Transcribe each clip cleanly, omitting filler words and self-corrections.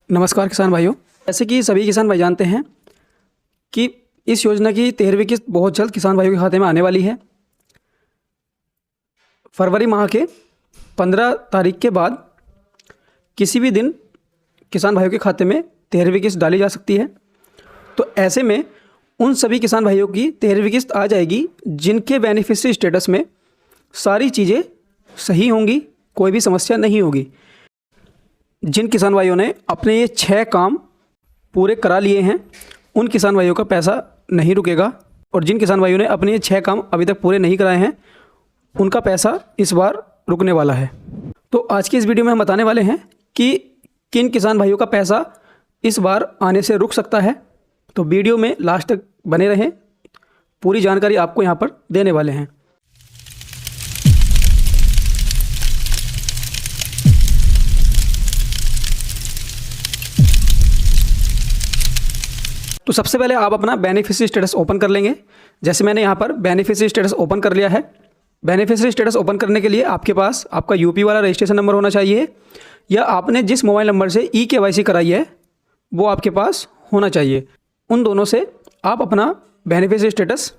नमस्कार किसान भाइयों। जैसे कि सभी किसान भाई जानते हैं कि इस योजना की 13वीं किस्त बहुत जल्द किसान भाइयों के खाते में आने वाली है। फरवरी माह के 15 तारीख के बाद किसी भी दिन किसान भाइयों के खाते में 13वीं किस्त डाली जा सकती है। तो ऐसे में उन सभी किसान भाइयों की 13वीं किस्त आ जाएगी जिनके बेनिफिशियरी स्टेटस में सारी चीज़ें सही होंगी, कोई भी समस्या नहीं होगी। जिन किसान भाइयों ने अपने ये 6 काम पूरे करा लिए हैं उन किसान भाइयों का पैसा नहीं रुकेगा, और जिन किसान भाइयों ने अपने ये 6 काम अभी तक पूरे नहीं कराए हैं उनका पैसा इस बार रुकने वाला है। तो आज की इस वीडियो में हम बताने वाले हैं कि किन किसान भाइयों का पैसा इस बार आने से रुक सकता है। तो वीडियो में लास्ट तक बने रहें, पूरी जानकारी आपको यहाँ पर देने वाले हैं। तो सबसे पहले आप अपना बेनिफिशियरी स्टेटस ओपन कर लेंगे। जैसे मैंने यहाँ पर बेनिफिशियरी स्टेटस ओपन कर लिया है। बेनिफिशियरी स्टेटस ओपन करने के लिए आपके पास आपका यूपी वाला रजिस्ट्रेशन नंबर होना चाहिए, या आपने जिस मोबाइल नंबर से ई-केवाईसी कराई है वो आपके पास होना चाहिए। उन दोनों से आप अपना बेनिफिशियरी स्टेटस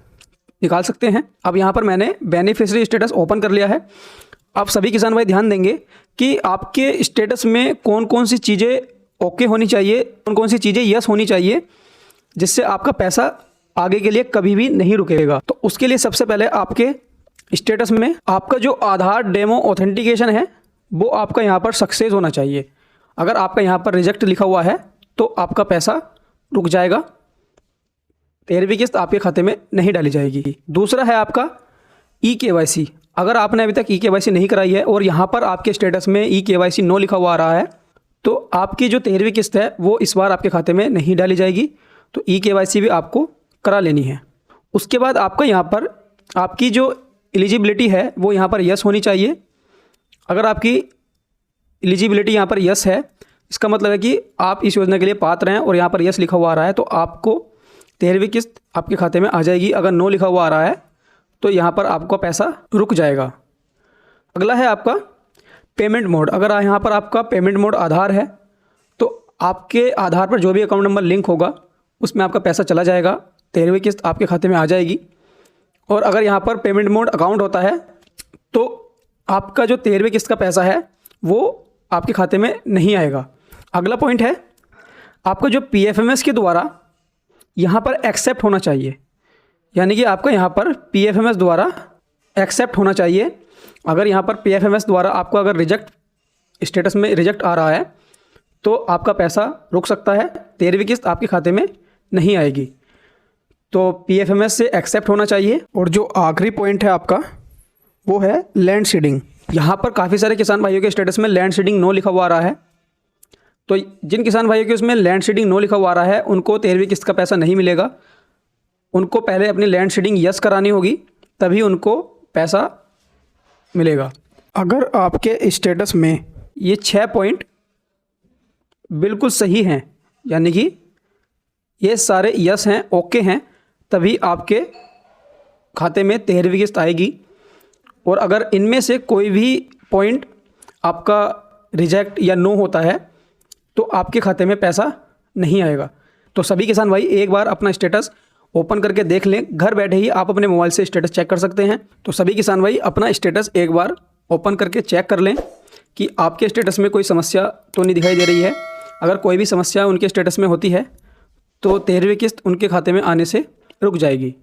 निकाल सकते हैं। अब यहाँ पर मैंने बेनिफिशियरी स्टेटस ओपन कर लिया है। आप सभी किसान भाई ध्यान देंगे कि आपके स्टेटस में कौन कौन सी चीज़ें ओके होनी चाहिए, कौन कौन सी चीज़ें यस होनी चाहिए, जिससे आपका पैसा आगे के लिए कभी भी नहीं रुकेगा। तो उसके लिए सबसे पहले आपके स्टेटस में आपका जो आधार डेमो ऑथेंटिकेशन है वो आपका यहाँ पर सक्सेस होना चाहिए। अगर आपका यहाँ पर रिजेक्ट लिखा हुआ है तो आपका पैसा रुक जाएगा, 13वीं किस्त आपके खाते में नहीं डाली जाएगी। दूसरा है आपका ई-केवाईसी। अगर आपने अभी तक ई-केवाईसी नहीं कराई है और यहाँ पर आपके स्टेटस में ई-केवाईसी नो लिखा हुआ आ रहा है तो आपकी जो 13वीं किस्त है वो इस बार आपके खाते में नहीं डाली जाएगी। तो ई-केवाईसी भी आपको करा लेनी है। उसके बाद आपका यहाँ पर आपकी जो एलिजिबिलिटी है वो यहाँ पर यस होनी चाहिए। अगर आपकी एलिजिबिलिटी यहाँ पर यस है, इसका मतलब है कि आप इस योजना के लिए पात्र हैं और यहाँ पर यस लिखा हुआ आ रहा है तो आपको 13वीं किस्त आपके खाते में आ जाएगी। अगर नो लिखा हुआ आ रहा है तो यहाँ पर आपका पैसा रुक जाएगा। अगला है आपका पेमेंट मोड। अगर यहाँ पर आपका पेमेंट मोड आधार है तो आपके आधार पर जो भी अकाउंट नंबर लिंक होगा उसमें आपका पैसा चला जाएगा, 13वीं किस्त आपके खाते में आ जाएगी। और अगर यहाँ पर पेमेंट मोड अकाउंट होता है तो आपका जो 13वीं किस्त का पैसा है वो आपके खाते में नहीं आएगा। अगला पॉइंट है आपका जो पीएफएमएस के द्वारा यहाँ पर एक्सेप्ट होना चाहिए, यानी कि आपका यहाँ पर पीएफएमएस द्वारा एक्सेप्ट होना चाहिए। अगर यहाँ पर पीएफएमएस द्वारा आपको अगर रिजेक्ट स्टेटस में रिजेक्ट आ रहा है तो आपका पैसा रुक सकता है, 13वीं किस्त आपके खाते में नहीं आएगी। तो पीएफएमएस से एक्सेप्ट होना चाहिए। और जो आखिरी पॉइंट है आपका वो है लैंड सीडिंग। यहाँ पर काफ़ी सारे किसान भाइयों के स्टेटस में लैंड सीडिंग नो लिखा हुआ आ रहा है। तो जिन किसान भाइयों के उसमें लैंड सीडिंग नो लिखा हुआ आ रहा है उनको 13वीं किस्त का पैसा नहीं मिलेगा। उनको पहले अपनी लैंड सीडिंग यस करानी होगी, तभी उनको पैसा मिलेगा। अगर आपके स्टेटस में ये 6 पॉइंट बिल्कुल सही हैं, यानी कि ये सारे यस हैं, ओके हैं, तभी आपके खाते में 13वीं किस्त आएगी। और अगर इनमें से कोई भी पॉइंट आपका रिजेक्ट या नो होता है तो आपके खाते में पैसा नहीं आएगा। तो सभी किसान भाई एक बार अपना स्टेटस ओपन करके देख लें। घर बैठे ही आप अपने मोबाइल से स्टेटस चेक कर सकते हैं। तो सभी किसान भाई अपना स्टेटस एक बार ओपन करके चेक कर लें कि आपके स्टेटस में कोई समस्या तो नहीं दिखाई दे रही है। अगर कोई भी समस्या उनके स्टेटस में होती है तो 13वीं किस्त उनके खाते में आने से रुक जाएगी।